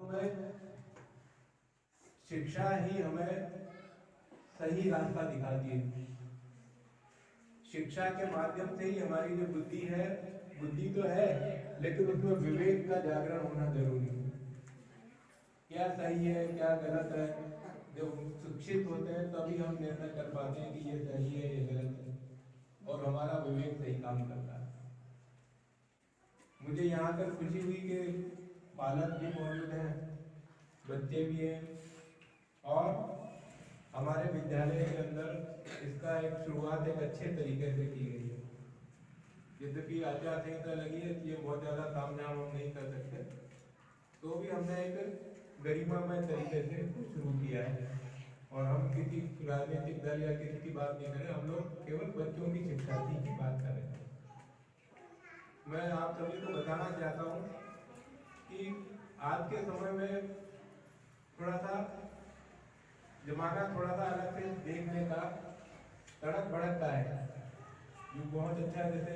में शिक्षा ही हमें सही रास्ता दिखाती है। शिक्षा के माध्यम से ही हमारी जो बुद्धि है, बुद्धि तो है लेकिन उसमें विवेक का जागरण होना जरूरी है। क्या सही है क्या गलत है, जब शिक्षित होते हैं तभी हम निर्णय कर पाते हैं कि ये सही है ये गलत है, और हमारा विवेक सही काम करता है। मुझे यहाँ कर खुशी हुई कि पालक भी मौजूद हैं, बच्चे भी हैं, और हमारे विद्यालय के अंदर इसका एक शुरुआत एक अच्छे तरीके से की गई है। यद्यपि आचार संहिता लगी है, ये बहुत ज़्यादा तामझाम हम नहीं कर सकते, तो भी हमने एक गरिमामय तरीके से शुरू किया है। और हम किसी राजनीतिक दल या किसी की बात नहीं कर रहे, हम लोग केवल बच्चों की शिक्षा की बात कर रहे हैं। मैं आप सभी को बताना चाहता हूँ कि आज के समय में थोड़ा सा जमाना थोड़ा सा अलग से देखने का तड़क भड़कता है, जो बहुत अच्छा है, जैसे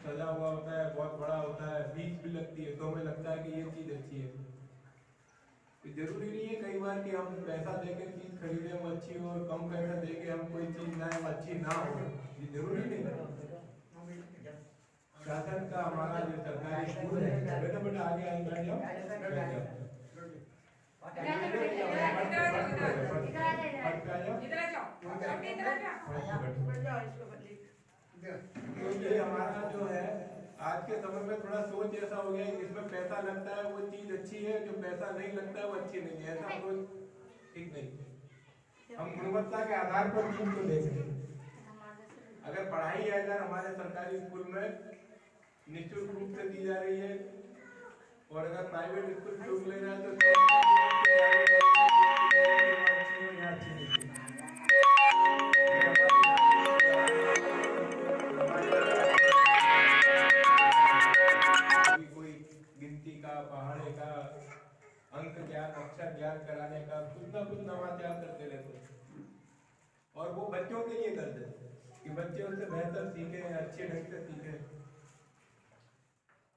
सजा हुआ होता है, बहुत बड़ा होता है, फीस भी लगती है, तो हमें लगता है कि ये चीज़ अच्छी है। तो जरूरी नहीं है कई बार कि हम पैसा देके चीज़ खरीदे हम अच्छी हो, और कम पैसा देके हम कोई चीज़ लाए अच्छी ना हो, ये जरूरी नहीं है। शासन का हमारा जो सरकारी स्कूल है, बेटा बेटा आगे आगे बैठ जाओ, बैठ जाओ। तो ये हमारा जो है आज के समय में थोड़ा सोच ऐसा हो गया है, जिसमें पैसा लगता है वो चीज अच्छी है, जो पैसा नहीं लगता है वो अच्छी नहीं है। ऐसा सोच ठीक नहीं। हम गुणवत्ता के आधार पर चीज को देख रहे हैं। अगर पढ़ाई अगर हमारे सरकारी स्कूल में निःशुल्क रूप से दी जा रही है, और अगर प्राइवेट स्कूल शुल्क ले रहा है तो कोई गिनती का, पहाड़े का, अंक ज्ञान, अक्षर ज्ञान कराने का कुछ ना कुछ नवाचार करते रहते, और वो बच्चों के लिए करते कि बच्चे उससे बेहतर सीखे, अच्छे ढंग से सीखे।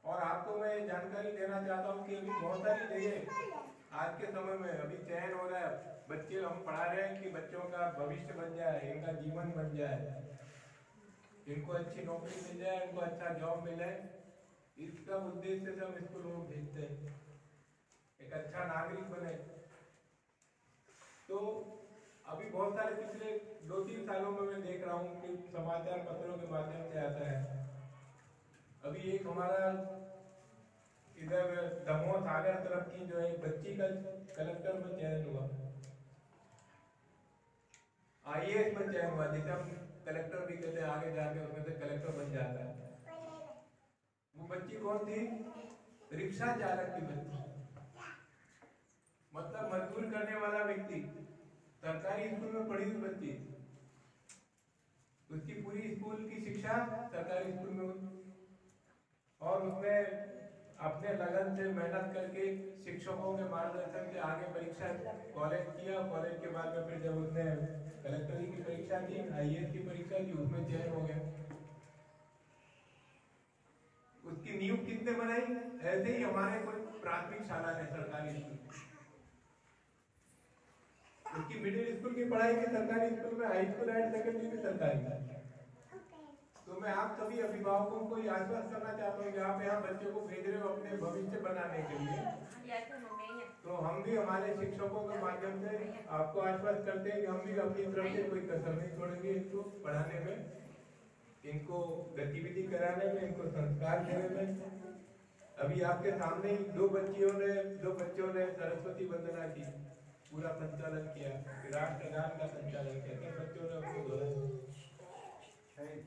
और आपको मैं जानकारी देना चाहता हूँ कि अभी बहुत सारी जगह आज के समय में अभी चयन हो रहा है, बच्चे हम पढ़ा रहे हैं कि बच्चों का भविष्य बन जाए, इनका जीवन बन जाए, इनको अच्छी नौकरी मिल जाए, इनको अच्छा जॉब मिले। इसका उद्देश्य से हम स्कूलों में भेजते हैं, एक अच्छा नागरिक बने। तो अभी बहुत सारे पिछले 2-3 सालों में मैं देख रहा हूँ कि समाचार पत्रों के माध्यम से आता है। अभी एक हमारा इधर दमोह सागर तरफ की जो एक बच्ची का कलेक्टर में चयन हुआ, IAS में चयन हुआ, जिसे हम कलेक्टर भी कहते हैं, आगे जाके उसमें से कलेक्टर बन जाता है। वो बच्ची कौन थी? रिक्शा चालक की बच्ची, मतलब मजदूर करने वाला व्यक्ति, सरकारी स्कूल में पढ़ी हुई बच्ची, उसकी पूरी स्कूल की शिक्षा सरकारी स्कूल में हुई, और उसने अपने लगन से मेहनत करके शिक्षकों के मार्गदर्शन से आगे परीक्षा कॉलेज किया। कॉलेज के बाद में फिर जब उसने कलेक्टरी की परीक्षा की, IAS की परीक्षा की, उसमें चयन हो गया। उसकी नींव किसने बनाई? ऐसे ही हमारे कोई प्राथमिक शाला है सरकारी स्कूल, उसकी मिडिल स्कूल की पढ़ाई की सरकारी स्कूल में, हाई स्कूल एंड सेकेंडरी भी सरकारी। तो मैं आप सभी अभिभावकों को ये आश्वस्त करना चाहता हूँ कि आप यहाँ बच्चों को भेज रहे हो अपने भविष्य बनाने के लिए, तो हम भी हमारे शिक्षकों के माध्यम से आपको आश्वस्त करते हैं कि हम भी अपनी तरफ से कोई कसर नहीं छोड़ेंगे इनको पढ़ाने में, इनको गतिविधि कराने में, इनको संस्कार देने में। अभी आपके सामने ही दो बच्चों ने सरस्वती वंदना की, पूरा संचालन किया, राष्ट्रगान का संचालन किया, सब बच्चों ने उसको दोहराया।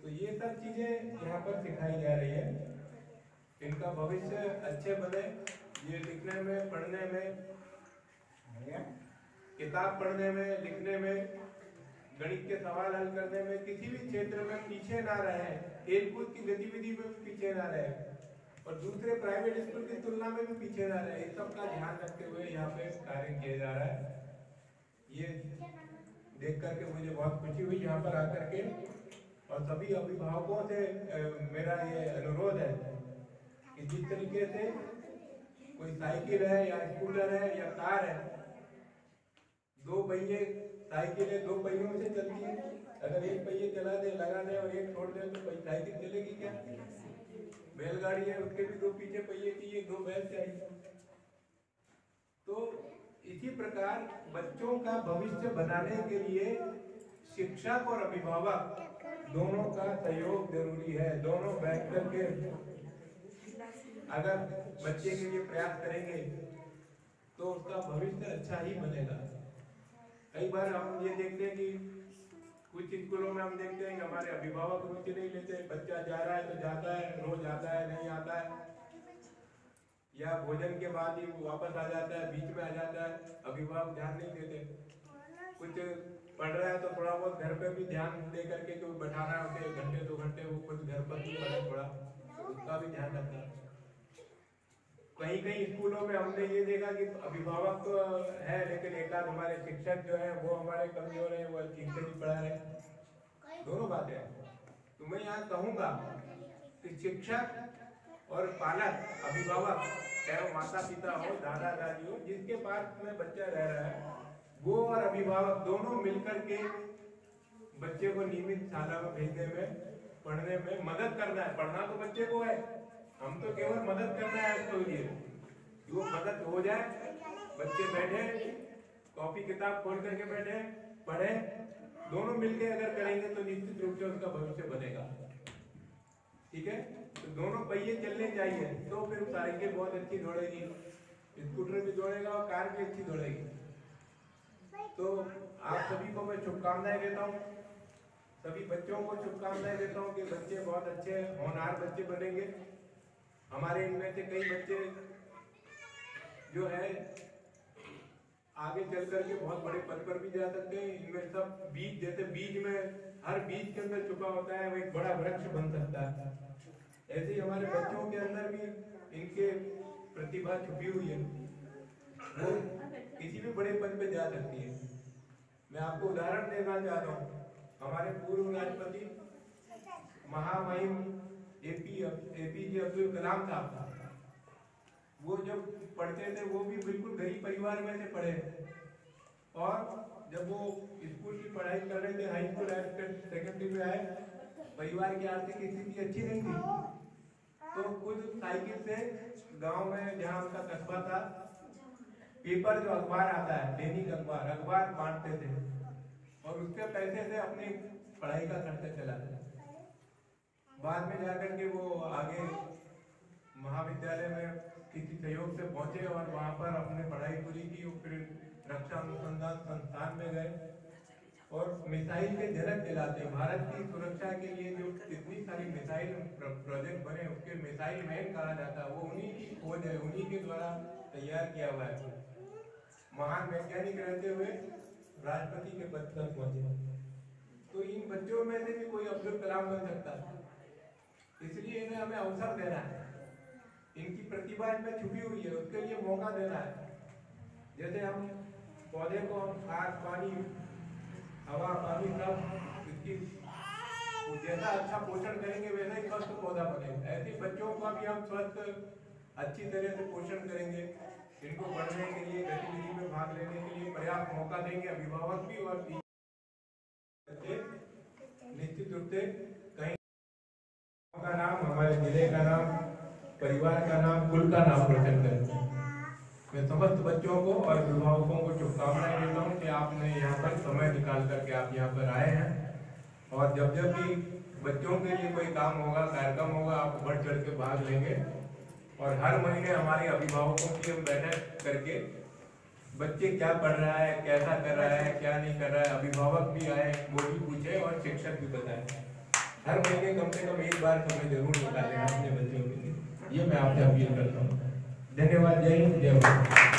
तो ये सब चीजें यहाँ पर सिखाई जा रही है, इनका भविष्य अच्छे बने। ये लिखने में, पढ़ने में, किताब पढ़ने में, लिखने में, गणित के सवाल हल करने में, किसी भी क्षेत्र में पीछे ना रहे, खेलकूद की गतिविधि में भी पीछे ना रहे, और दूसरे प्राइवेट स्कूल की तुलना में भी पीछे ना रहे। इस सब का ध्यान रखते हुए यहाँ पे कार्य किया जा रहा है। ये देख करके मुझे बहुत खुशी हुई यहाँ पर आकर के, और सभी अभिभावकों से मेरा ये अनुरोध है कि जिस तरीके से कोई साइकिल है या स्कूटर है या कार है, दो पहिए साइकिल है, दो पहियों से चलती है। अगर एक पहिए चला दे, लगा दे और एक छोड़ दे तो साइकिल चलेगी क्या? बैलगाड़ी है, उसके भी दो पीछे पहिए चाहिए, दो बैल चाहिए। तो इसी प्रकार बच्चों का भविष्य बनाने के लिए शिक्षक और अभिभावक दोनों का सहयोग जरूरी है। दोनों बैठकर के अगर बच्चे के लिए प्रयास करेंगे तो उसका भविष्य अच्छा ही बनेगा। कई बार हम ये देखते हैं कि कुछ स्कूलों में हम देखते हैं कि हमारे अभिभावक रुचि नहीं लेते, बच्चा जा रहा है तो जाता है, रोज आता है नहीं आता है, या भोजन के बाद ही वापस आ जाता है, बीच में आ जाता है, अभिभावक ध्यान नहीं देते। कुछ पढ़ रहा है तो थोड़ा बहुत घर पे भी ध्यान दे करके क्यों बैठाना है उसे, घंटे 2 घंटे वो कुछ घर पर भी पढ़े, थोड़ा उसका भी ध्यान रखना है। कहीं कहीं स्कूलों में हमने ये देखा कि अभिभावक तो है लेकिन एक आध हमारे शिक्षक जो है वो हमारे कमजोर है, वो ठीक से नहीं पढ़ा रहे। दोनों बातें हैं। तो मैं यहाँ कहूँगा कि शिक्षक और पालक, अभिभावक, चाहे माता पिता हो, दादा दादी हो, जिसके पास में बच्चा रह रहा है, वो और अभिभावक दोनों मिलकर के बच्चे को नियमित शाला में भेजने में, पढ़ने में मदद करना है। पढ़ना तो बच्चे को है, हम तो केवल मदद करना है उसके लिए। वो मदद हो जाए, बच्चे बैठे कॉपी किताब खोल करके बैठे पढ़े, दोनों मिलके अगर करेंगे तो निश्चित रूप से उसका भविष्य बनेगा। ठीक है, तो दोनों पहिए चलने चाहिए तो फिर साइकिल बहुत अच्छी दौड़ेगी, स्कूटर भी दौड़ेगा और कार भी अच्छी दौड़ेगी। तो आप सभी को मैं शुभकामनाएं देता हूँ, सभी बच्चों को शुभकामनाएं देता हूँ कि बच्चे बहुत अच्छे होनहार बच्चे बनेंगे। हमारे इनमें से कई बच्चे जो है आगे चल करके बहुत बड़े पद पर भी जा सकते हैं। इनमें सब बीज, जैसे बीज में हर बीज के अंदर छुपा होता है वो एक बड़ा वृक्ष बन सकता है, ऐसे ही हमारे बच्चों के अंदर भी इनके प्रतिभा छुपी हुई है, वो किसी भी बड़े पद पे जा सकती है। मैं आपको उदाहरण देना चाहता हूँ, हमारे पूर्व राष्ट्रपति महामहिम APJ अब्दुल कलाम साहब, वो जब पढ़ते थे वो भी बिल्कुल गरीब परिवार में से पढ़े, और जब वो स्कूल की पढ़ाई कर रहे थे, हाई स्कूल सेकेंडरी में आए, परिवार की आर्थिक स्थिति अच्छी नहीं थी, तो खुद साइकिल से गांव में जहाँ उनका कस्बा था, पेपर जो अखबार आता है, दैनिक अखबार बांटते थे और उसके पैसे से अपनी पढ़ाई का खर्चा चलाते थे। बाद में जाकर के वो आगे महाविद्यालय में किसी सहयोग से पहुंचे और वहां पर अपने पढ़ाई पूरी की, और फिर रक्षा अनुसंधान संस्थान में गए और मिसाइल के जनक कहलाते। भारत की सुरक्षा के लिए जो कितनी सारी मिसाइल प्रोजेक्ट बने उसके मिसाइल मैन कहा जाता है, वो उन्हीं की खोज है, उन्हीं के द्वारा तैयार किया हुआ है। महान वैज्ञानिक रहते हुए राष्ट्रपति के पद तक पहुंचे। तो इन बच्चों में से भी कोई अब्दुल कलाम बन सकता है, इसलिए इन्हें हमें अवसर देना है। इनकी प्रतिभा इनमें छुपी हुई है, उसके लिए मौका देना है। जैसे हम पौधे को हम खाद, पानी, हवा, पानी सब इसकी जैसा अच्छा पोषण करेंगे वैसा ही स्वस्थ पौधा बनेगा। ऐसे बच्चों का भी हम स्वस्थ अच्छी तरह से पोषण करेंगे, इनको पढ़ने के लिए, गतिविधि में भाग लेने के लिए पर्याप्त मौका देंगे, अभिभावक भी और निश्चित रूप से कहीं का नाम, हमारे जिले का नाम, परिवार का नाम, कुल का नाम रोशन करें। मैं समस्त बच्चों को और अभिभावकों को शुभकामनाएं देता हूँ कि आपने यहाँ पर समय निकाल करके आप यहाँ पर आए हैं, और जब जब भी बच्चों के लिए कोई काम होगा, कार्यक्रम होगा, आप बढ़ चढ़ के भाग लेंगे। और हर महीने हमारे अभिभावकों की हम बैठक करके बच्चे क्या पढ़ रहा है, कैसा कर रहा है, क्या नहीं कर रहा है, अभिभावक भी आए, वो भी पूछे और शिक्षक भी बताए। हर महीने कम से कम एक बार समय जरूर निकालें अपने बच्चों के लिए, ये मैं आपसे अपील करता हूँ। धन्यवाद। जय हिंद, जय भारत।